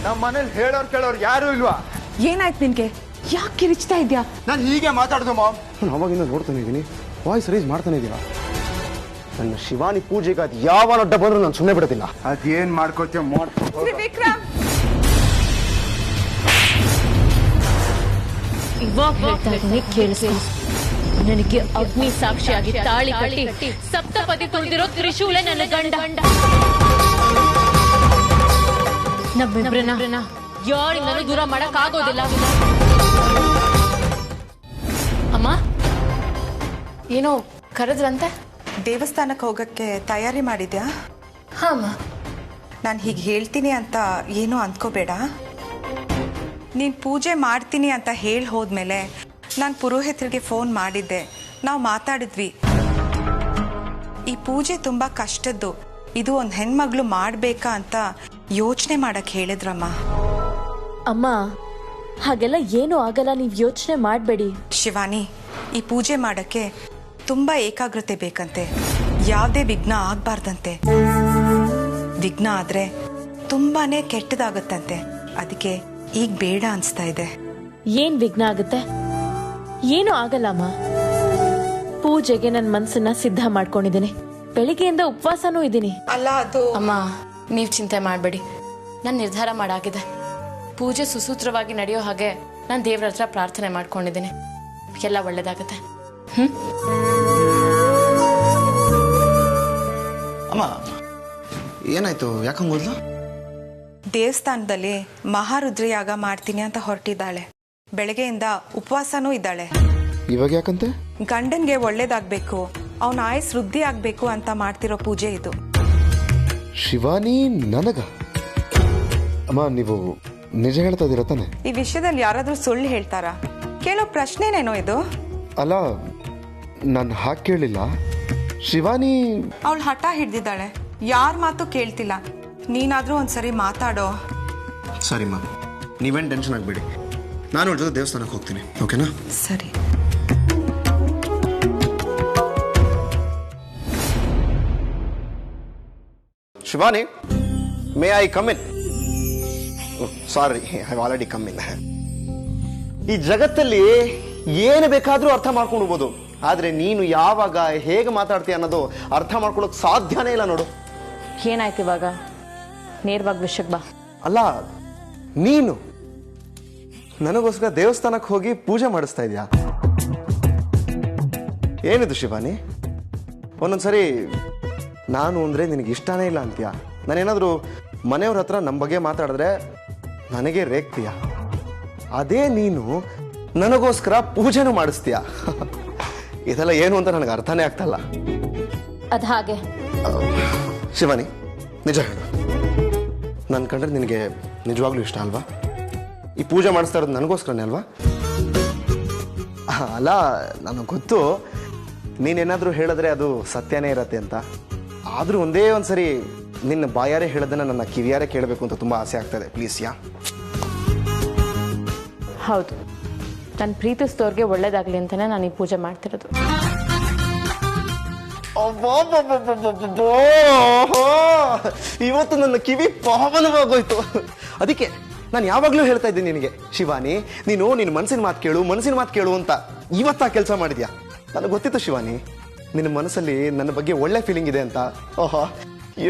ನಮ್ಮ ಮನೇಲಿ ಹೇಳೋರು ಕೇಳೋರು ಯಾರು ಇಲ್ವಾ? ಏನಾಯ್ತು ನಿನ್ಗೆ? ಯಾಕೆ ಕಿರಿಚ್ತಾ ಇದ್ಯಾ? ನಾನು ಹೀಗೆ ಮಾತಾಡ್ದು ಮಾಮ್. ನಾನು ಅವಾಗಿಂದ ನೋಡ್ತಾನೆ ಇದ್ದೀನಿ, ವಾಯ್ಸ್ ರೈಸ್ ಮಾಡ್ತಾನೆ ಇದ್ದೀರಾ. ನನ್ನ ಶಿವಾನಿ ಪೂಜೆಗೆ ಅದು ಯಾವ ಅಡ್ಡ ಬಂದರೂ ನಾನು ಸುಮ್ಮನೆ ಬಿಡೋದಿಲ್ಲ. ಅದೇನ್ ಮಾಡ್ಕೋತೀಯ ಮಾಡ್ಕೋ. ವಿಕ್ರಮ್, ಇವಾಗ ಹೇಳ್ತಾ ಇದ್ದೀನಿ ಕೇಳಿಸಿ. ನನಗೆ ಅಗ್ನಿ ಸಾಕ್ಷಿಯಾಗಿ ತಾಳಿ ಕಟ್ಟಿ ಸಪ್ತಪದಿ ತುಳಿದಿರೋ ತ್ರಿಶೂಲೆ ನನ್ನ ಗಂಡ. ನಮ್ಮಿಬ್ರನ್ನ ಯಾರಿಂದಲೂ ದೂರ ಮಾಡಕ್ ಆಗೋದಿಲ್ಲ. ಅಮ್ಮ ಏನೋ ಕರೆದ್ರಂತೆ? ದೇವಸ್ಥಾನಕ್ಕೆ ಹೋಗಕ್ಕೆ ತಯಾರಿ ಮಾಡಿದ್ಯಾ? ಹಾ ಅಮ್ಮ. ನಾನು ಹೀಗೆ ಹೇಳ್ತೀನಿ ಅಂತ ಏನೂ ಅಂದ್ಕೋಬೇಡ. ನೀನು ಪೂಜೆ ಮಾಡ್ತೀನಿ ಅಂತ ಹೇಳಿ ಹೋದ್ಮೇಲೆ ನಾನು ಪುರೋಹಿತರಿಗೆ ಫೋನ್ ಮಾಡಿದ್ದೆ. ನಾವು ಮಾತಾಡಿದ್ವಿ. ಈ ಪೂಜೆ ತುಂಬ ಕಷ್ಟದ್ದು, ಇದು ಒಂದು ಹೆಣ್ಮಗಳು ಮಾಡಬೇಕಾ ಅಂತ ಯೋಚನೆ ಮಾಡಕ್ಕೆ ಹೇಳಿದ್ರಮ್ಮ. ಅಮ್ಮ ಹಾಗೆಲ್ಲ ಏನೂ ಆಗಲ್ಲ, ನೀವು ಯೋಚನೆ ಮಾಡಬೇಡಿ. ಶಿವಾನಿ, ಈ ಪೂಜೆ ಮಾಡೋಕ್ಕೆ ತುಂಬ ಏಕಾಗ್ರತೆ ಬೇಕಂತೆ. ಯಾವುದೇ ವಿಘ್ನ ಆಗಬಾರ್ದಂತೆ. ವಿಘ್ನ ಆದರೆ ತುಂಬಾನೇ ಕೆಟ್ಟದಾಗತ್ತಂತೆ. ಅದಕ್ಕೆ ಈಗ ಬೇಡ ಅನಿಸ್ತಾ ಇದೆ. ಏನ್ ವಿಘ್ನ ಆಗುತ್ತೆ? ಏನೂ ಆಗಲ್ಲ ಅಮ್ಮ. ಪೂಜೆಗೆ ನನ್ನ ಮನಸ್ಸನ್ನ ಸಿದ್ಧ ಮಾಡ್ಕೊಂಡಿದ್ದೀನಿ. ಬೆಳಿಗ್ಗೆಯಿಂದ ಉಪವಾಸನೂ ಇದ್ದೀನಿ. ಅಲ್ಲ ಅದು ಅಮ್ಮ, ನೀವು ಚಿಂತೆ ಮಾಡಬೇಡಿ. ನಾನು ನಿರ್ಧಾರ ಮಾಡಾಗಿದೆ. ಪೂಜೆ ಸುಸೂತ್ರವಾಗಿ ನಡೆಯೋ ಹಾಗೆ ನಾನು ದೇವ್ರ ಹತ್ರ ಪ್ರಾರ್ಥನೆ ಮಾಡ್ಕೊಂಡಿದ್ದೀನಿ. ಎಲ್ಲ ಒಳ್ಳೇದಾಗುತ್ತೆ. ಅಮ್ಮ ಏನಾಯ್ತು? ಯಾಕಂಗ್ ಮೊದಲು ದೇವಸ್ಥಾನದಲ್ಲಿ ಮಹಾರುದ್ರಯಾಗ ಮಾಡ್ತೀನಿ ಅಂತ ಹೊರಟಿದ್ದಾಳೆ. ಬೆಳಗ್ಗೆಯಿಂದ ಉಪವಾಸನೂ ಇದ್ದಾಳೆ. ಇವಾಗ ಯಾಕಂತೆ? ಗಂಡನ್ಗೆ ಒಳ್ಳೇದಾಗ್ಬೇಕು, ಅವನ ಆಯಸ್ ವೃದ್ಧಿ ಆಗ್ಬೇಕು ಅಂತ ಮಾಡ್ತಿರೋ ಪೂಜೆ ಇದು. ಶಿವಾನಿ ನನಗ? ಅಮ್ಮ ನೀವು ನಿಜ ಹೇಳ್ತಾ ಇದೀರ ತಾನೆ? ಈ ವಿಷಯದಲ್ಲಿ ಯಾರಾದ್ರೂ ಸುಳ್ಳು ಹೇಳ್ತಾರಾ? ಕೇಳೋ ಪ್ರಶ್ನೆನೇನೋ ಇದು. ಅಲ್ಲ, ನಾನು ಹಾಗೆ ಕೇಳಿಲ್ಲ. ಶಿವಾನಿ ಅವಳು ಹಠ ಹಿಡ್ದಿದ್ದಾಳೆ, ಯಾರ ಮಾತು ಕೇಳ್ತಿಲ್ಲ. ನೀನಾದ್ರೂ ಒಂದ್ಸರಿ ಮಾತಾಡೋ. ಸರಿಮ್ಮ, ನೀವೇನು ಟೆನ್ಷನ್ ಆಗಬೇಡಿ. ನಾನು ಅವ್ರ ಜೊತೆ ದೇವಸ್ಥಾನಕ್ಕೆ ಹೋಗ್ತೀನಿ, ಓಕೆನಾ? ಸರಿ. Shivani, may I come in? Sorry, I already come in. ಈ ಜಗತ್ತಲ್ಲಿ ಏನು ಬೇಕಾದರೂ ಅರ್ಥ ಮಾಡ್ಕೊಂಡು ಹೋಗ್ಬೋದು, ಆದ್ರೆ ನೀನು ಯಾವಾಗ ಹೇಗೆ ಮಾತಾಡ್ತೀಯ ಅನ್ನೋದು ಅರ್ಥ ಮಾಡ್ಕೊಳ್ಳೋಕೆ ಸಾಧ್ಯನೇ ಇಲ್ಲ ನೋಡು. ಏನಾಯ್ತು ಇವಾಗ? ನೇರವಾಗಿ ವಿಷಯಕ್ಕೆ ಬಾ. ಅಲ್ಲ, ನೀನು ನನಗೋಸ್ಕರ ದೇವಸ್ಥಾನಕ್ಕೆ ಹೋಗಿ ಪೂಜೆ ಮಾಡಿಸ್ತಾ ಇದೆಯಾ? ಏನಿದು ಶಿವಾನಿ? ಒಂದೊಂದ್ಸರಿ ನಾನು ಅಂದರೆ ನಿನಗೆ ಇಷ್ಟನೇ ಇಲ್ಲ ಅಂತೀಯ. ನಾನೇನಾದರೂ ಮನೆಯವ್ರ ಹತ್ರ ನಮ್ಮ ಬಗ್ಗೆ ಮಾತಾಡಿದ್ರೆ ನನಗೆ ರೇಗ್ತೀಯ. ಅದೇ ನೀನು ನನಗೋಸ್ಕರ ಪೂಜೆನೂ ಮಾಡಿಸ್ತೀಯ. ಇದೆಲ್ಲ ಏನು ಅಂತ ನನಗೆ ಅರ್ಥನೇ ಆಗ್ತಲ್ಲ. ಅದು ಹಾಗೆ. ಶಿವಾನಿ, ನಿಜ ಹೇಳು, ನನ್ನ ಕಂಡ್ರೆ ನಿನಗೆ ನಿಜವಾಗ್ಲೂ ಇಷ್ಟ ಅಲ್ವಾ? ಈ ಪೂಜೆ ಮಾಡಿಸ್ತಾ ಇರೋದು ನನಗೋಸ್ಕರನೇ ಅಲ್ವಾ? ಅಲ್ಲ, ನನಗೆ ಗೊತ್ತು ನೀನೇನಾದರೂ ಹೇಳಿದ್ರೆ ಅದು ಸತ್ಯನೇ ಇರತ್ತೆ ಅಂತ. ಆದರೂ ಒಂದೇ ಒಂದ್ಸರಿ ನಿನ್ನ ಬಾಯಾರೆ ಹೇಳೋದನ್ನ ನನ್ನ ಕಿವಿಯಾರೆ ಕೇಳಬೇಕು ಅಂತ ತುಂಬ ಆಸೆ ಆಗ್ತದೆ. ಪ್ಲೀಸ್ ಯಾ. ಹೌದು, ನಾನು ಪ್ರೀತಿಸಿದವ್ರಿಗೆ ಒಳ್ಳೇದಾಗಲಿ ಅಂತಲೇ ನಾನು ಈ ಪೂಜೆ ಮಾಡ್ತಿರೋದು. ಇವತ್ತು ನನ್ನ ಕಿವಿ ಪಾವನವಾಗೋಯ್ತು. ಅದಕ್ಕೆ ನಾನು ಯಾವಾಗಲೂ ಹೇಳ್ತಾ ಇದ್ದೀನಿ ನಿನಗೆ, ಶಿವಾನಿ ನೀನು ನಿನ್ನ ಮನಸ್ಸಿನ ಮಾತು ಕೇಳು ಅಂತ. ಇವತ್ತು ಆ ಕೆಲಸ ಮಾಡಿದ್ಯಾ? ನನಗೆ ಗೊತ್ತಿತ್ತು ಶಿವಾನಿ, ನಿನ್ನ ಮನಸ್ಸಲ್ಲಿ ನನ್ನ ಬಗ್ಗೆ ಒಳ್ಳೆ ಫೀಲಿಂಗ್ ಇದೆ ಅಂತ. ಓಹೋ,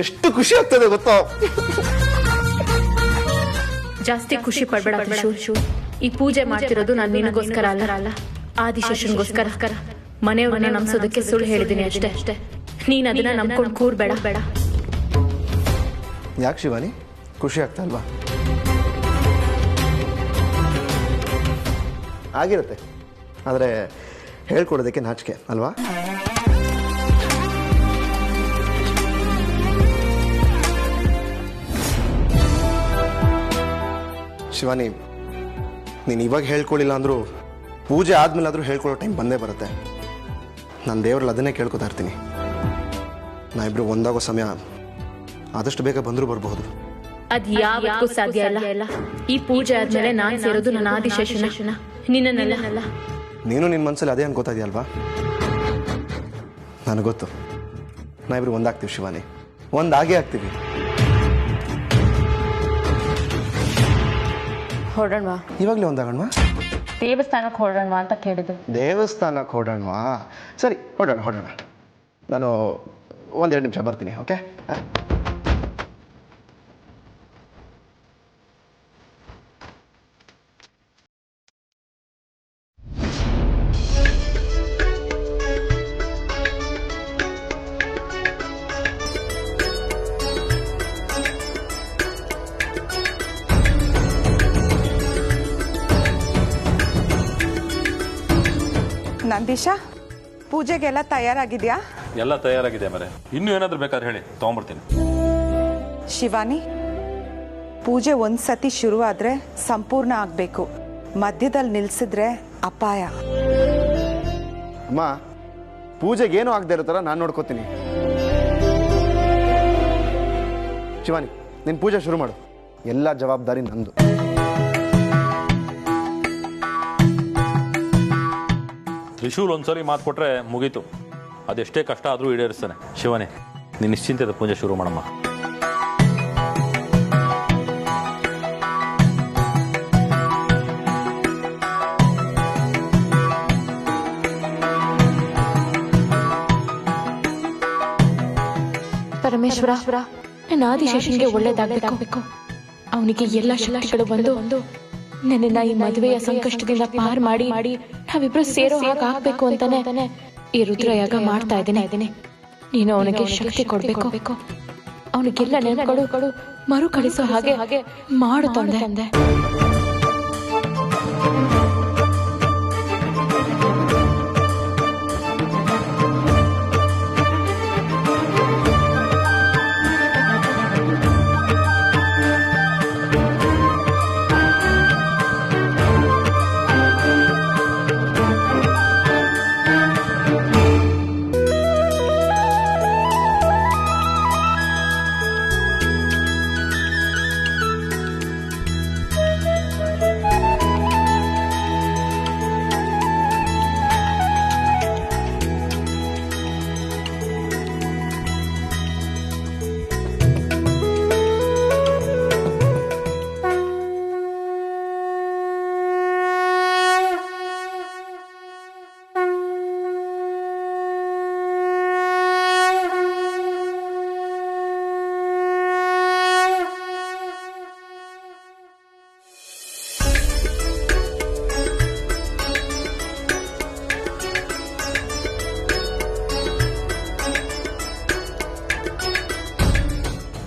ಎಷ್ಟು ಖುಷಿ ಆಗ್ತದೆ ಗೊತ್ತೋ. ಜಾಸ್ತಿ ಖುಷಿ ಪಡ್ಬೇಡ ತ್ರಿಶೂಲ್. ಈ ಪೂಜೆ ಮಾಡ್ತಿರೋದು ನಾನು ನಿನಗೋಸ್ಕರ ಅಲ್ಲ, ಆದಿಶೇಷನ್ಗೋಸ್ಕರ. ಮನೆಯವ್ರನ್ನ ನಂಬಿಸೋದಕ್ಕೆ ಸುಳ್ಳು ಹೇಳಿದ್ದೀನಿ ಅಷ್ಟೇ. ನೀನ್ ಅದನ್ನ ನಂಬ್ಕೊಂಡು ಕೂರ್ಬೇಡ. ಯಾಕೆ ಶಿವಾನಿ, ಖುಷಿ ಆಗ್ತಾ ಅಲ್ವಾ? ಆಗಿರುತ್ತೆ, ಆದರೆ ಹೇಳ್ಕೊಡೋದಕ್ಕೆ ನಾಚಿಕೆ ಅಲ್ವಾ? ಶಿವಾನಿ, ನೀನು ಇವಾಗ ಹೇಳ್ಕೊಳ್ಳಿಲ್ಲ ಅಂದರೂ ಪೂಜೆ ಆದ್ಮೇಲಾದರೂ ಹೇಳ್ಕೊಳ್ಳೋ ಟೈಮ್ ಬಂದೇ ಬರುತ್ತೆ. ನಾನು ದೇವರಲ್ಲಿ ಅದನ್ನೇ ಕೇಳ್ಕೊತಾ ಇರ್ತೀನಿ. ನಾವಿಬ್ರು ಒಂದಾಗೋ ಸಮಯ ಆದಷ್ಟು ಬೇಗ ಬಂದರೂ ಬರಬಹುದು. ಅದ್ ಯಾವತ್ತೂ ಸಾಧ್ಯ ಇಲ್ಲ. ಈ ಪೂಜೆ ಆದ್ಮೇಲೆ ನಾನು ಸೇರೋದು ನನ್ನ ಆದಿಶೇಷನ, ನಿನ್ನನ್ನೆಲ್ಲ. ನೀನು ನಿನ್ನ ಮನಸ್ಸಲ್ಲಿ ಅದೇ ಅನ್ಕೋತಾ ಇದೆಯಲ್ವಾ? ನನಗೆ ಗೊತ್ತು, ನಾವಿಬ್ರು ಒಂದಾಗ್ತೀವಿ ಶಿವಾನಿ, ಒಂದಾಗೇ ಆಗ್ತೀವಿ. ಹೊರಡೋಣವಾ? ಇವಾಗಲೇ ಒಂದಾಗಣ್ವಾ? ದೇವಸ್ಥಾನಕ್ಕೆ ಹೊರಡೋಣವಾ ಅಂತ ಕೇಳಿದ್ದು. ದೇವಸ್ಥಾನಕ್ಕೆ ಹೊರಡೋಣವಾ? ಸರಿ, ಹೊರಡೋಣ. ನಾನು 1-2 ನಿಮಿಷ ಬರ್ತೀನಿ. ಓಕೆ? ನಂದೀಶ, ಪೂಜೆಗೆಲ್ಲ ತಯಾರಾಗಿದೆಯಾ? ಎಲ್ಲ ತಯಾರಾಗಿದೆ ಮರೆ. ಇನ್ನೂ ಏನಾದರೂ ಬೇಕಾದ್ರೆ ಹೇಳಿ, ತೊಗೊಂಡ್ಬರ್ತೀನಿ. ಶಿವಾನಿ, ಪೂಜೆ ಒಂದ್ಸತಿ ಶುರುವಾದ್ರೆ ಸಂಪೂರ್ಣ ಆಗಬೇಕು. ಮಧ್ಯದಲ್ಲಿ ನಿಲ್ಸಿದ್ರೆ ಅಪಾಯ. ಅಮ್ಮ, ಪೂಜೆಗೇನು ಆಗದೆ ಇರೋ ಥರ ನಾನು ನೋಡ್ಕೋತೀನಿ. ಶಿವಾನಿ, ನಿನ್ನ ಪೂಜೆ ಶುರು ಮಾಡು. ಎಲ್ಲ ಜವಾಬ್ದಾರಿ ನಂದು. ತ್ರಿಶೂಲ್ ಒಂದ್ಸರಿ ಮಾತು ಕೊಟ್ರೆ ಮುಗೀತು. ಅದೆಷ್ಟೇ ಕಷ್ಟ ಆದರೂ ಈಡೇರಿಸ್ತಾನೆ. ಶಿವಾನಿ, ನೀನು ನಿಶ್ಚಿಂತೆದ ಪೂಜೆ ಶುರು ಮಾಡಮ್ಮ. ಪರಮೇಶ್ವರ, ನನ್ನ ಆದಿಶೇಷನ್ಗೆ ಒಳ್ಳೇದಾಗಬೇಕು. ಅವನಿಗೆ ಎಲ್ಲ ಶಕ್ತಿಗಳು ಬಂದು ನನ್ನನ್ನ ಈ ಮದುವೆಯ ಸಂಕಷ್ಟದಿಂದ ಪಾರ್ ಮಾಡಿ ನಾವಿಬ್ರು ಸೇರೋ ಹಾಗೆ ಆಗ್ಬೇಕು ಅಂತಾನೆ ಈ ರುದ್ರಯಾಗ ಮಾಡ್ತಾ ಇದ್ದೇನೆ. ನೀನು ಅವನಿಗೆ ಶಕ್ತಿ ಕೊಡ್ಬೇಕು. ಅವನಿಗೆಲ್ಲ ನೆನಪುಗಳು ಮರುಕಳಿಸೋ ಹಾಗೆ ಮಾಡು ತಂದೆ.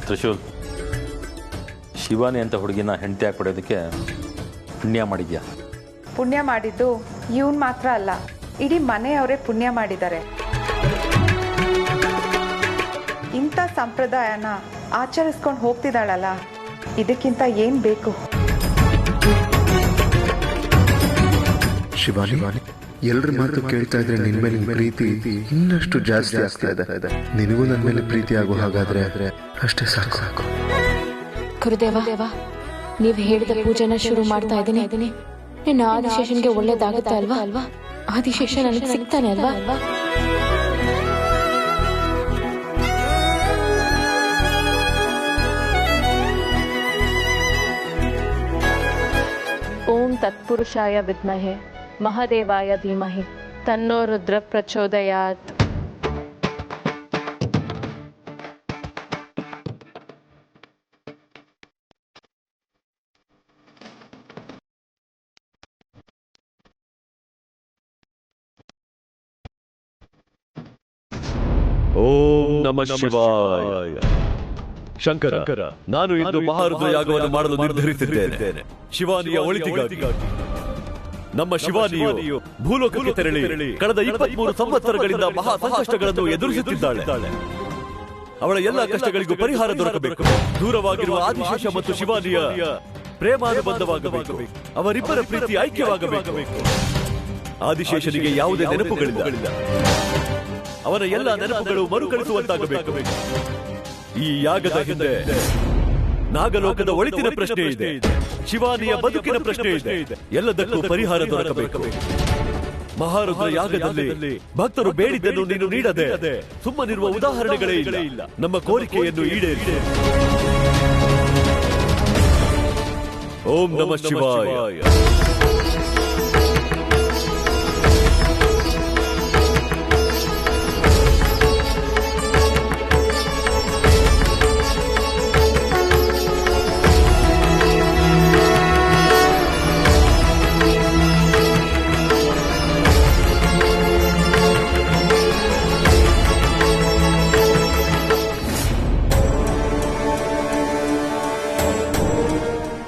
ತ್ರಿಶೂಲ್, ಶಿವಾನಿ ಅಂತ ಹುಡುಗಿನ ಹೆಂಡತಿ ಹಾಕ್ಬಿಡೋದಕ್ಕೆ ಪುಣ್ಯ ಮಾಡಿದ್ಯಾ? ಪುಣ್ಯ ಮಾಡಿದ್ದು ಇವನ್ ಮಾತ್ರ ಅಲ್ಲ, ಇಡೀ ಮನೆಯವರೇ ಪುಣ್ಯ ಮಾಡಿದ್ದಾರೆ. ಇಂಥ ಸಂಪ್ರದಾಯನ ಆಚರಿಸ್ಕೊಂಡು ಹೋಗ್ತಿದ್ದಾಳಲ್ಲ, ಇದಕ್ಕಿಂತ ಏನ್ ಬೇಕು? ಶಿವಾನಿ, ಎಲ್ಲರ ಮಾತು ಕೇಳ್ತಾ ಇದ್ರೆ ನಿನ್ ಮೇಲೆ ಪ್ರೀತಿ ಇನ್ನಷ್ಟು ಜಾಸ್ತಿ ಆಗ್ತಾ ಇದೆ. ನಿನಗೂ ನನ್ನ ಮೇಲೆ ಪ್ರೀತಿ ಆಗೋ ಹಾಗಾದ್ರೆ ಅಷ್ಟೇ ಸಾಕು. ಗುರುದೇವ, ನೀವು ಹೇಳಿದ ಪೂಜೆನ ಶುರು ಮಾಡ್ತಾ ಇದ್ದೀನಿ. ನಿನ್ನ ಆದಿಶೇಷನ್ಗೆ ಒಳ್ಳೇದಾಗುತ್ತೆ ಅಲ್ವಾ? ಆದಿಶೇಷ ನನಗೆ ಸಿಗ್ತಾನೆ ಅಲ್ವಾ? ಓಂ ತತ್ಪುರುಷಾಯ ವಿದ್ಮಹೆ ಮಹಾದೇವಾಯ ಧೀಮಹಿ ತನ್ನೋ ರುದ್ರ ಪ್ರಚೋದಯಾತ್. ಓಂ ನಮಃ ಶಿವಾಯ. ಶಂಕರ, ನಾನು ಇಂದು ಮಹಾರುದ್ರ ಯಾಗವನ್ನು ಮಾಡಲು ನಿರ್ಧರಿಸಿದ್ದೇನೆ. ಶಿವಾನಿಯ ಒಳಿತಿಗಾಗಿ. ನಮ್ಮ ಶಿವಾನಿಯು ಭೂಲೋಕಕ್ಕೆ ತೆರಳಿ ಕಳೆದ 23 ಸಂವತ್ಸರಗಳಿಂದ ಮಹಾ ಸಂಕಷ್ಟಗಳನ್ನು ಎದುರಿಸುತ್ತಿದ್ದಾಳೆ. ಅವಳ ಎಲ್ಲ ಕಷ್ಟಗಳಿಗೂ ಪರಿಹಾರ ದೊರಕಬೇಕು. ದೂರವಾಗಿರುವ ಆದಿಶೇಷ ಮತ್ತು ಶಿವಾನಿಯ ಪ್ರೇಮಾನುಬಂಧವಾಗಬೇಕು. ಅವರಿಬ್ಬರ ಪ್ರೀತಿ ಐಕ್ಯವಾಗಬೇಕು. ಆದಿಶೇಷನಿಗೆ ಯಾವುದೇ ನೆನಪುಗಳಿಲ್ಲ. ಅವನ ಎಲ್ಲ ನೆನಪುಗಳು ಮರುಕಳಿಸುವಂತಾಗಬೇಕು. ಈ ಯಾಗದ ಹಿಂದೆ ನಾಗಲೋಕದ ಒಳಿತಿನ ಪ್ರಶ್ನೆ ಇದೆ. ಶಿವಾನಿಯ ಬದುಕಿನ ಪ್ರಶ್ನೆ ಇದೆ. ಎಲ್ಲದಕ್ಕೂ ಪರಿಹಾರ ದೊರಕಬೇಕು. ಮಹಾರುದ್ರ ಯಾಗದಲ್ಲಿ ಭಕ್ತರು ಬೇಡಿದ್ದನ್ನು ನೀನು ನೀಡದೆ ಸುಮ್ಮನಿರುವ ಉದಾಹರಣೆಗಳೇ ಇಲ್ಲ. ನಮ್ಮ ಕೋರಿಕೆಯನ್ನು ಈಡೇರಿದೆ. ಓಂ ನಮಃ ಶಿವಾಯ.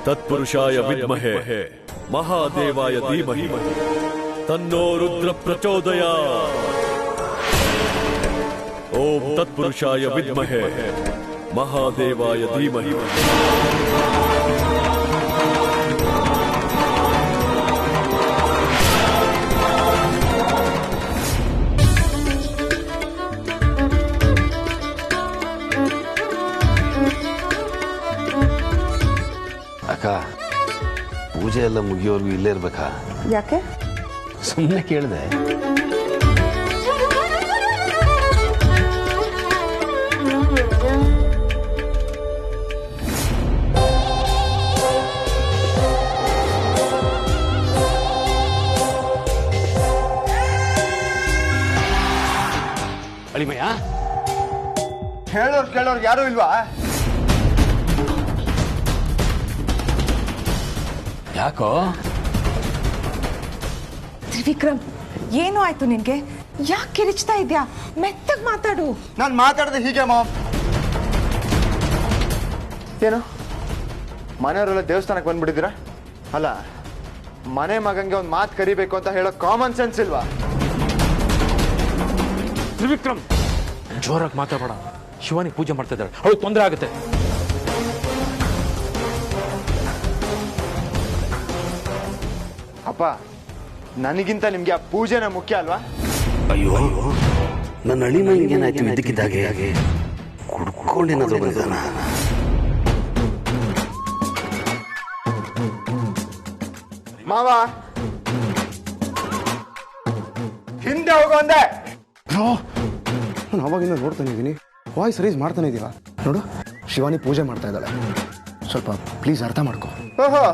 तत्पुरुषाय विद्महे महादेवाय धीमहि तन्नो रुद्र प्रचोदयात्. ओम तत्पुरुषाय विद्महे महादेवाय धीमहि. ಅಕ್ಕ, ಪೂಜೆ ಎಲ್ಲ ಮುಗಿಯೋರ್ಗು ಇಲ್ಲೇ ಇರ್ಬೇಕಾ? ಯಾಕೆ? ಸುಮ್ಮನೆ ಕೇಳಿದೆ. ಅಳಿಮಯ್ಯ, ಹೇಳೋರು ಕೇಳೋರು ಯಾರು ಇಲ್ವಾ? ಯಾಕೋ? ತ್ರಿವಿಕ್ರಮ್, ಏನು ಆಯ್ತು ನಿನ್ಗೆ? ಯಾಕೆ ಕಿರಿಚ್ತಾ ಇದ್ಯಾ? ಮೆತ್ತಗ್ ಮಾತಾಡು. ನಾನು ಮಾತಾಡದೆ ಹೀಗೆ ಮಾಮ್. ಏನು ಮನೆಯವರೆಲ್ಲ ದೇವಸ್ಥಾನಕ್ಕೆ ಬಂದ್ಬಿಟ್ಟಿದ್ದೀರಾ? ಅಲ್ಲ, ಮನೆ ಮಗಂಗೆ ಒಂದು ಮಾತು ಕರಿಬೇಕು ಅಂತ ಹೇಳೋ ಕಾಮನ್ ಸೆನ್ಸ್ ಇಲ್ವಾ? ತ್ರಿವಿಕ್ರಮ್, ಜೋರಾಗಿ ಮಾತಾಡಬೇಡ. ಶಿವಾನಿ ಪೂಜೆ ಮಾಡ್ತಾ ಇದ್ದಾಳೆ, ಅವಳಿಗೆ ತೊಂದರೆ ಆಗುತ್ತೆ. ಅಪ್ಪ, ನನಗಿಂತ ನಿಮ್ಗೆ ಆ ಪೂಜೆನ ಮುಖ್ಯ ಅಲ್ವಾ? ಅಯ್ಯೋ, ನನ್ನ ಅಳಿಮಯ್ಯನಿಗೆ ಏನಾಯ್ತು? ಇದ್ದಕ್ಕಿದ್ದಾಗೆ ಕುಡ್ಕೊಂಡೇನಾದ್ರೂ ಬಂದಿದ್ದಾನ? ಮಾವ, ಹಿಂದೆ ಹೋಗೋ ಅಂದೆ. ನಾನು ಅವಾಗಿಂದ ನೋಡ್ತಾನೆ ಇದ್ದೀನಿ, ವಾಯ್ಸ್ ರೈಸ್ ಮಾಡ್ತಾನೆ ಇದೀವ. ನೋಡು, ಶಿವಾನಿ ಪೂಜೆ ಮಾಡ್ತಾ ಇದ್ದಾಳೆ. ಸ್ವಲ್ಪ ಪ್ಲೀಸ್ ಅರ್ಥ ಮಾಡ್ಕೊ. ಓಹೋ,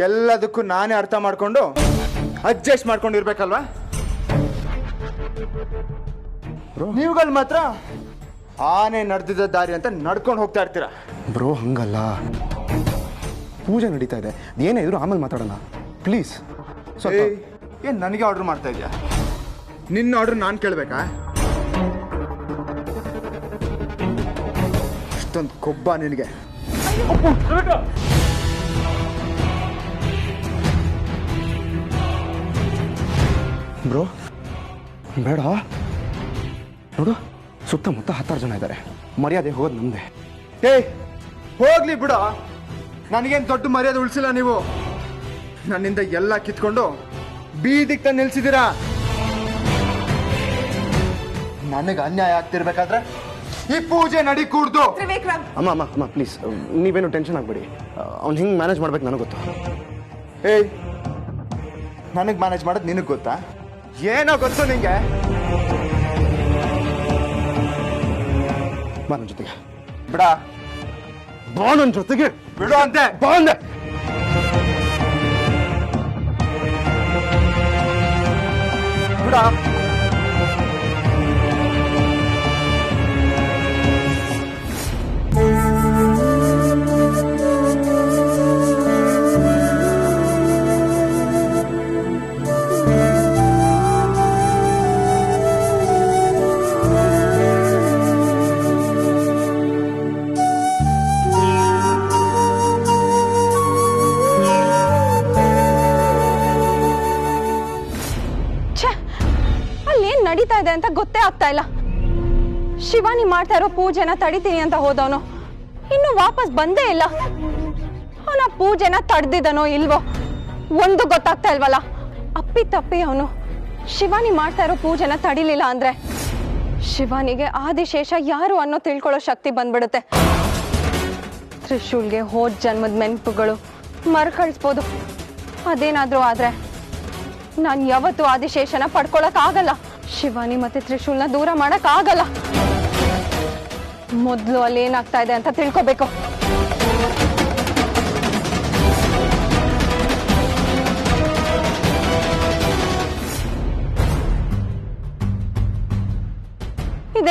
ಎಲ್ಲದಕ್ಕೂ ನಾನೇ ಅರ್ಥ ಮಾಡ್ಕೊಂಡು ಅಡ್ಜಸ್ಟ್ ಮಾಡ್ಕೊಂಡಿರ್ಬೇಕಲ್ವಾ? ನೀವುಗಳು ಮಾತ್ರ ಆನೆ ನಡೆದಿದ್ದ ದಾರಿ ಅಂತ ನಡ್ಕೊಂಡು ಹೋಗ್ತಾ ಇರ್ತೀರಾ. ಬ್ರೋ, ಹಂಗಲ್ಲ. ಪೂಜೆ ನಡೀತಾ ಇದೆ, ಏನೇ ಇದ್ರು ಆಮೇಲೆ ಮಾತಾಡೋಣ ಪ್ಲೀಸ್. ಏನ್ ನನಗೆ ಆರ್ಡರ್ ಮಾಡ್ತಾ ಇದೆಯಾ? ನಿನ್ನ ಆರ್ಡರ್ ನಾನು ಕೇಳ್ಬೇಕಾ? ಅಷ್ಟೊಂದು ಕೊಬ್ಬ ನಿನಗೆ? ಬ್ರೋ, ಬೇಡ. ನೋಡು, ಸುತ್ತಮುತ್ತ 10 ಜನ ಇದ್ದಾರೆ. ಮರ್ಯಾದೆ ಹೋಗೋದು ನಮ್ದೆ. ಏಯ್, ಹೋಗ್ಲಿ ಬಿಡ. ನನಗೇನು ದೊಡ್ಡ ಮರ್ಯಾದೆ ಉಳಿಸಿಲ್ಲ ನೀವು. ನನ್ನಿಂದ ಎಲ್ಲ ಕಿತ್ಕೊಂಡು ಬೀದಿಗೆ ತಂದು ನಿಲ್ಸಿದ್ದೀರಾ. ನನಗೆ ಅನ್ಯಾಯ ಆಗ್ತಿರ್ಬೇಕಾದ್ರೆ ಈ ಪೂಜೆ ನಡಿ ಕೂಡ್ದು. ತ್ರಿವಿಕ್ರಮ್, ಅಮ್ಮ ಅಮ್ಮ ಅಮ್ಮ ಪ್ಲೀಸ್, ನೀವೇನು ಟೆನ್ಷನ್ ಆಗಬೇಡಿ. ಅವ್ನು ಹಿಂಗೆ ಮ್ಯಾನೇಜ್ ಮಾಡ್ಬೇಕು ನನಗೆ ಗೊತ್ತು. ಏಯ್, ನನಗೆ ಮ್ಯಾನೇಜ್ ಮಾಡೋದು ನಿನಗೆ ಗೊತ್ತಾ? ಏನೋ ಗೊತ್ತು ನಿಂಗೆ? ಬಾ ನನ್ನ ಜೊತೆಗೆ. ಬಿಡ. ಬಾ ನನ್ನ ಜೊತೆಗೆ. ಬಿಡು ಅಂತೆ. ಬಾ ಅಂದೆ. ಬಿಡ. ನಡೀತಾ ಇದೆ ಅಂತ ಗೊತ್ತೇ ಆಗ್ತಾ ಇಲ್ಲ. ಶಿವಾನಿ ಮಾಡ್ತಾ ಇರೋ ಪೂಜೆನ ತಡಿತೀನಿ ಅಂತ ಹೋದವನು ಇನ್ನು ವಾಪಸ್ ಬಂದೇ ಇಲ್ಲ. ಅವನ ಪೂಜೆನ ತಡೆದಿದ್ದಾನೋ ಇಲ್ವೋ ಒಂದು ಗೊತ್ತಾಗ್ತಾ ಇಲ್ವಲ್ಲ. ಅಪ್ಪಿ ತಪ್ಪಿ ಅವನು ಶಿವಾನಿ ಮಾಡ್ತಾ ಇರೋ ಪೂಜೆನ ತಡಿಲಿಲ್ಲ ಅಂದ್ರೆ ಶಿವಾನಿಗೆ ಆದಿಶೇಷ ಯಾರು ಅನ್ನೋ ತಿಳ್ಕೊಳ್ಳೋ ಶಕ್ತಿ ಬಂದ್ಬಿಡುತ್ತೆ. ತ್ರಿಶೂಲ್ಗೆ ಹೋದ ಜನ್ಮದ ನೆನಪುಗಳು ಮರುಕಳಿಸ್ಬೋದು. ಅದೇನಾದ್ರೂ ಆದ್ರೆ ನಾನು ಯಾವತ್ತೂ ಆದಿಶೇಷನ ಪಡ್ಕೊಳಕ್ ಆಗಲ್ಲ. ಶಿವಾನಿ ಮತ್ತೆ ತ್ರಿಶೂಲ್ನ ದೂರ ಮಾಡಕ್ ಆಗಲ್ಲ. ಮೊದ್ಲು ಅಲ್ಲಿ ಏನಾಗ್ತಾ ಇದೆ ಅಂತ ತಿಳ್ಕೊಬೇಕು.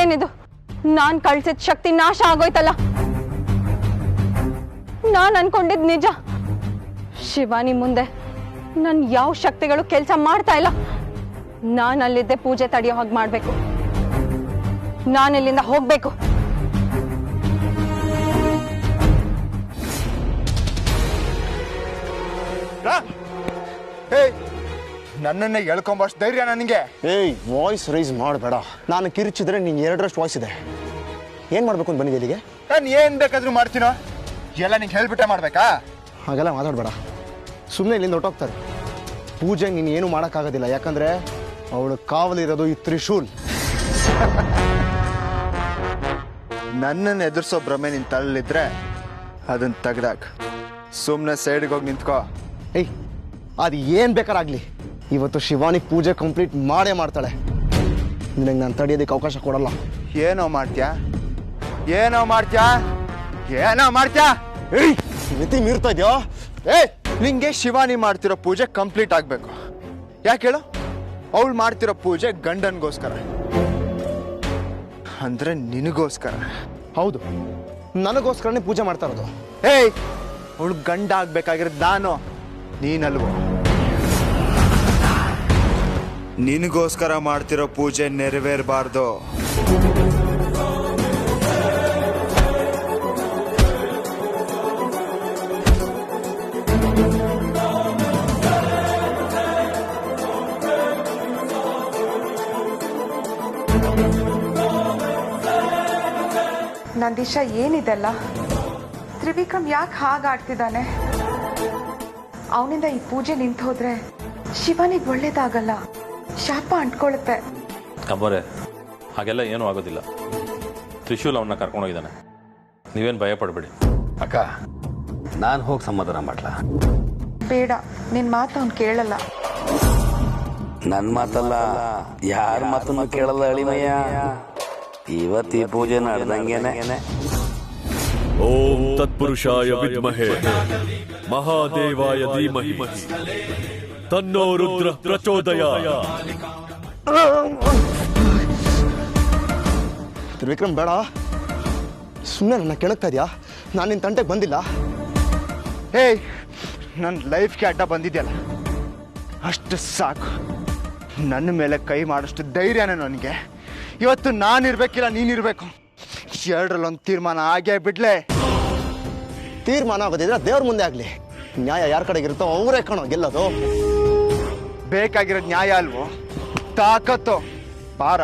ಇದೇನಿದು? ನಾನ್ ಕಳ್ಸಿದ ಶಕ್ತಿ ನಾಶ ಆಗೋಯ್ತಲ್ಲ. ನಾನ್ ಅನ್ಕೊಂಡಿದ್ ನಿಜ. ಶಿವಾನಿ ಮುಂದೆ ನನ್ ಯಾವ ಶಕ್ತಿಗಳು ಕೆಲಸ ಮಾಡ್ತಾ ಇಲ್ಲ. ನಾನು ಅಲ್ಲಿದ್ದೆ ಪೂಜೆ ತಡೆಯೋ ಹಾಗೆ ಮಾಡ್ಬೇಕು. ನಾನು ಇಲ್ಲಿಂದ ಹೋಗ್ಬೇಕು. ನನ್ನನ್ನೇ ಎಳ್ಕೊಂಬಷ್ಟು ಧೈರ್ಯ ನನಗೆ. ಏಯ್, ವಾಯ್ಸ್ ರೈಸ್ ಮಾಡಬೇಡ. ನಾನು ಕಿರಿಚಿದ್ರೆ ನೀನು 2ರಷ್ಟು ವಾಯ್ಸ್ ಇದೆ. ಏನು ಮಾಡಬೇಕು ಅಂತ ಬಂದಿದ್ದೆ ಇಲ್ಲಿಗೆ? ನಾನು ಏನು ಬೇಕಾದ್ರೂ ಮಾಡ್ತೀನೋ. ಎಲ್ಲ ನಿಂಗೆ ಹೇಳ್ಬಿಟ್ಟೆ ಮಾಡ್ಬೇಕಾ? ಹಾಗೆಲ್ಲ ಮಾತಾಡಬೇಡ. ಸುಮ್ಮನೆ ಇಲ್ಲಿಂದ ಹೊಟ್ಟೋಗ್ತಾರೆ. ಪೂಜೆ ನೀನು ಏನು ಮಾಡೋಕ್ಕಾಗೋದಿಲ್ಲ. ಯಾಕಂದರೆ ಅವಳು ಕಾವಲಿರೋದು ಈ ತ್ರಿಶೂಲ್. ನನ್ನನ್ನು ಎದುರಿಸೋ ಭ್ರಮೆ ನಿನ್ ತಳ್ಳಿದ್ರೆ ಅದನ್ನ ತೆಗ್ದಾಗ ಸುಮ್ಮನೆ ಸೈಡ್ಗೆ ಹೋಗಿ ನಿಂತ್ಕೋ. ಏಯ್, ಅದು ಏನು ಬೇಕಾರಾಗಲಿ, ಇವತ್ತು ಶಿವಾನಿ ಪೂಜೆ ಕಂಪ್ಲೀಟ್ ಮಾಡೇ ಮಾಡ್ತಾಳೆ. ನಿನಗೆ ನಾನು ತಡೆಯೋದಕ್ಕೆ ಅವಕಾಶ ಕೊಡಲ್ಲ. ಏನೋ ಮಾಡ್ತೀಯಾ? ಏನೋ ಮಾಡ್ತೀಯಾ? ಏನೋ ಮಾಡ್ತೀಯಾ? ಏಯ್, ಮಿತಿ ಮೀರ್ತಾ ಇದೆಯೋ? ಏಯ್, ನಿಂಗೆ ಶಿವಾನಿ ಮಾಡ್ತಿರೋ ಪೂಜೆ ಕಂಪ್ಲೀಟ್ ಆಗಬೇಕು. ಯಾಕೆ ಹೇಳು? ಅವಳು ಮಾಡ್ತಿರೋ ಪೂಜೆ ಗಂಡನಿಗೋಸ್ಕರ, ಅಂದ್ರೆ ನಿನಗೋಸ್ಕರ. ಹೌದು, ನನಗೋಸ್ಕರನೇ ಪೂಜೆ ಮಾಡ್ತಾ ಇರೋದು. ಏಯ್, ಅವಳು ಗಂಡ ಆಗ್ಬೇಕಾಗಿರೋದು ನಾನು, ನೀನಲ್ವೋ. ನಿನಗೋಸ್ಕರ ಮಾಡ್ತಿರೋ ಪೂಜೆ ನೆರವೇರಬಾರ್ದು. ನಂದೀಶ, ಏನಿದೆಲ್ಲ? ತ್ರಿವಿಕ್ರಮ್ ಯಾಕೆ ಹಾಗಾಡ್ತಿದ್ದಾನೆ? ಅವನಿಂದ ಈ ಪೂಜೆ ನಿಂತು ಹೋದ್ರೆ ಶಿವನಿಗೆ ಒಳ್ಳೇದಾಗಲ್ಲ, ಶಾಪ ಅಂಟ್ಕೊಳ್ಳುತ್ತೆ. ಕಬ್ಬರೆ, ಹಾಗೆಲ್ಲ ಏನೂ ಆಗೋದಿಲ್ಲ. ತ್ರಿಶೂಲ್ ಅವನ್ನ ಕರ್ಕೊಂಡೋಗಿದ್ದಾನೆ. ನೀವೇನು ಭಯ ಪಡಬೇಡಿ. ಅಕ್ಕ, ನಾನು ಹೋಗಿ ಸಮಾಧಾನ ಮಾಡ್ಲಾ? ಬೇಡ, ನಿನ್ನ ಮಾತು ಅವ್ನು ಕೇಳಲ್ಲ. ನನ್ನ ಮಾತಲ್ಲ, ಯಾರ ಮಾತನ್ನು ಕೇಳಲ್ಲ ಅಳಿಮಯ್ಯ. ಇವತ್ತು ಈ ಪೂಜೆ ನಡೆದಂಗೆನೆ. ಓಂ ತತ್ಪುರುಷಾಯ ವಿದ್ಮಹೇ ಮಹಾದೇವಾಯ ಧೀಮಹಿ ತನ್ನೋ ರುದ್ರ ಪ್ರಚೋದಯಾತ್. ತ್ರಿವಿಕ್ರಮ್, ಬೇಡ. ಸುಮ್ಮನೆ ನನ್ನ ಕೆಳಗ್ತಾ ಇದೆಯಾ? ನಾನು ನಿನ್ನ ತಂಟೆಗೆ ಬಂದಿಲ್ಲ. ಏಯ್, ನನ್ನ ಲೈಫ್ಗೆ ಅಡ್ಡ ಬಂದಿದ್ಯಲ್ಲ, ಅಷ್ಟು ಸಾಕು. ನನ್ನ ಮೇಲೆ ಕೈ ಮಾಡೋಷ್ಟು ಧೈರ್ಯನೇ ನನಗೆ. ಇವತ್ತು ನಾನಿರ್ಬೇಕಿಲ್ಲ ನೀನಿರ್ಬೇಕು. 2ರಲ್ಲೊಂದು ತೀರ್ಮಾನ ಆಗೇ ಬಿಡ್ಲೆ. ತೀರ್ಮಾನ ಆಗೋದಿದ್ರೆ ದೇವ್ರ ಮುಂದೆ ಆಗಲಿ. ನ್ಯಾಯ ಯಾರ ಕಡೆಗಿರುತ್ತೋ ಅವರೇ ಕಣೋ ಗೆಲ್ಲೋದು. ಬೇಕಾಗಿರೋ ನ್ಯಾಯ ಅಲ್ವೋ, ತಾಕತ್ತು ಪಾರ.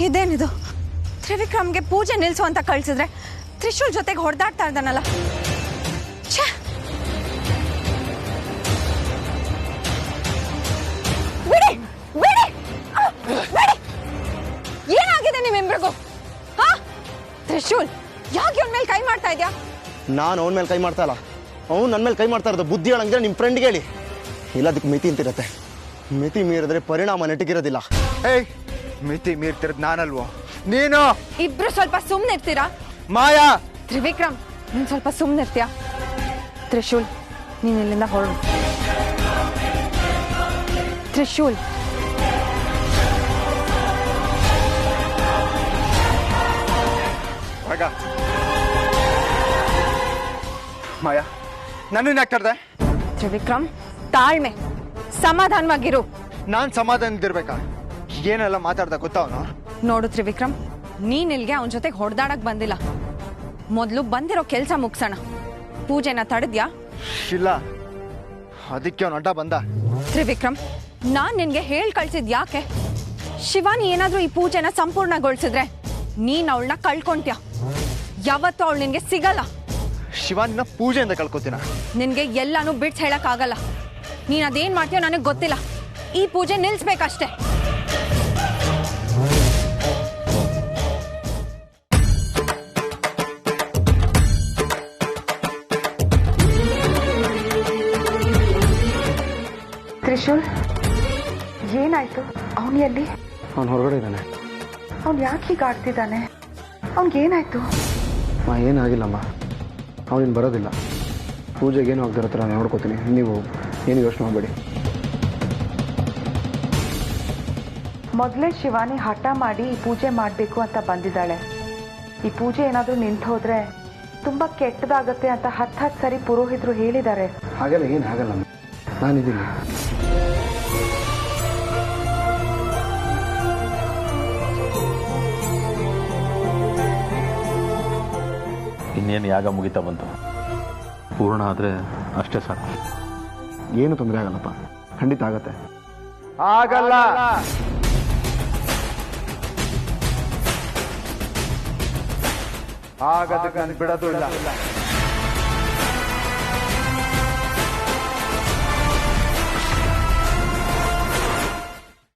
ಇದೇನಿದು? ತ್ರಿವಿಕ್ರಮ್ಗೆ ಪೂಜೆ ನಿಲ್ಸು ಅಂತ ಕಳ್ಸಿದ್ರೆ ತ್ರಿಶೂಲ್ ಜೊತೆಗೆ ಹೊಡೆದಾಡ್ತಾ ಇದ್ದಾನಲ್ಲ. ಬಿಡಿ, ಬಿಡಿ, ಬಿಡಿ. ಏನಾಗಿದೆ ನಿಮ್ಮಿಬ್ರಿಗೂ? ತ್ರಿಶೂಲ್, ಯಾಕೆ ಇವನ್ ಮೇಲೆ ಕೈ ಮಾಡ್ತಾ ಇದ್ಯಾ? ನಾನು ಅವನ ಮೇಲೆ ಕೈ ಮಾಡ್ತಾ ಇಲ್ಲ. ಅವ್ನು ನನ್ನ ಮೇಲೆ ಕೈ ಮಾಡ್ತಾ ಇರೋದು. ಬುದ್ಧಿ ಹೇಳಂಗಿದ್ರೆ ನಿಮ್ಮ ಫ್ರೆಂಡ್ಗೆ ಹೇಳಿ. ಇಲ್ಲದಕ್ಕೆ ಮಿತಿ ಅಂತಿರತ್ತೆ. ಮಿತಿ ಮೀರಿದ್ರೆ ಪರಿಣಾಮ ನೆಟ್ಟಿಗಿರೋದಿಲ್ಲ. ಏಯ್, ಮಿತಿ ಮೀರ್ತಿರೋದು ನಾನಲ್ವೋ, ನೀನು. ಇಬ್ರು ಸ್ವಲ್ಪ ಸುಮ್ಮನೆ ಇರ್ತೀರಾ? ಮಾಯಾ, ತ್ರಿವಿಕ್ರಮ್, ನೀನ್ ಸ್ವಲ್ಪ ಸುಮ್ಮನೆ ಇರ್ತೀಯಾ? ತ್ರಿಶೂಲ್, ನೀನ್ ಇಲ್ಲಿಂದ ಹೊರಡು. ತ್ರಿಶೂಲ್, ಮಾಯಾ, ನನ್ನನ್ನು ಯಾಕೆ ತರ್ದೆ? ತ್ರಿವಿಕ್ರಮ್, ತಾಳ್ಮೆ, ಸಮಾಧಾನವಾಗಿರು. ನಾನ್ ಸಮಾಧಾನದಿರ್ಬೇಕಾ? ಏನೆಲ್ಲ ಮಾತಾಡ್ದ ಗೊತ್ತಾ ಅವನು? ನೋಡು ತ್ರಿವಿಕ್ರಮ್, ನೀನ್ ಇಲ್ಗೆ ಅವನ ಜೊತೆಗೆ ಹೊಡೆದಾಡಕ್ ಬಂದಿಲ್ಲ. ಮೊದಲು ಬಂದಿರೋ ಕೆಲಸ ಮುಗ್ಸೋಣ. ಪೂಜೆನ ತಡೆದ್ಯಾ? ಇಲ್ಲ, ಅದಕ್ಕೆ ಅವನು ಅಡ್ಡ ಬಂದ. ತ್ರಿವಿಕ್ರಮ್, ನಾನ್ ನಿನ್ಗೆ ಹೇಳ್ ಕಳ್ಸಿದ್ ಯಾಕೆ? ಶಿವಾನಿ ಏನಾದ್ರೂ ಈ ಪೂಜೆನ ಸಂಪೂರ್ಣಗೊಳಿಸಿದ್ರೆ ನೀನ್ ಅವಳನ್ನ ಕಳ್ಕೊಂತ್ಯ. ಯಾವತ್ತೂ ಅವಳು ನಿನ್ಗೆ ಸಿಗಲ್ಲ. ಶಿವಾನಿನ ಪೂಜೆಯಿಂದ ಕಳ್ಕೊತೀನ? ನಿನ್ಗೆ ಎಲ್ಲಾನು ಬಿಡ್ಸ್ ಹೇಳಕ್ ಆಗಲ್ಲ. ನೀನ್ ಅದೇನ್ ಮಾಡ್ತೀಯೋ ನನಗ್ ಗೊತ್ತಿಲ್ಲ. ಈ ಪೂಜೆ ನಿಲ್ಸ್ಬೇಕಷ್ಟೇ. ತ್ರಿಶೂಲ್, ಏನಾಯ್ತು? ಅವನು ಅವನು ಎಲ್ಲಿ? ಅವನು ಹೊರಗಡೆ ಇದ್ದಾನೆ. ಅವ್ನು ಯಾಕೆ ಹೀಗೆ ಆಡ್ತಿದ್ದಾನೆ? ಅವ್ನಿಗೇನಾಯ್ತು? ಏನಾಗಿಲ್ಲಮ್ಮ, ಅವನಿನ್ನು ಬರೋದಿಲ್ಲ. ಪೂಜೆಗೇನು ಆಗದಿರೋ ಥರ ನೋಡ್ಕೋತೀನಿ, ನೀವು ಏನು ಯೋಚನೆ ಮಾಡಬೇಡಿ. ಮೊದಲೇ ಶಿವಾನಿ ಹಠ ಮಾಡಿ ಈ ಪೂಜೆ ಮಾಡಬೇಕು ಅಂತ ಬಂದಿದ್ದಾಳೆ. ಈ ಪೂಜೆ ಏನಾದರೂ ನಿಂತು ಹೋದ್ರೆ ತುಂಬ ಕೆಟ್ಟದಾಗತ್ತೆ ಅಂತ 10 ಸರಿ ಪುರೋಹಿತರು ಹೇಳಿದ್ದಾರೆ. ಹಾಗೆಲ್ಲ ಏನು ಆಗಲ್ಲ, ನಾನಿದ್ದೀನಿ. ಇನ್ನೇನು ಯಾಗ ಮುಗಿತಾ ಬಂತು, ಪೂರ್ಣ ಆದರೆ ಅಷ್ಟೇ ಸಾಕು. ಏನು ತೊಂದರೆ ಆಗಲ್ಲಪ್ಪ, ಖಂಡಿತ ಆಗತ್ತೆ. ಆಗಲ್ಲ. ಆಗದಕ್ಕೆ ನಾನು ಬಿಡೋದು ಇಲ್ಲ.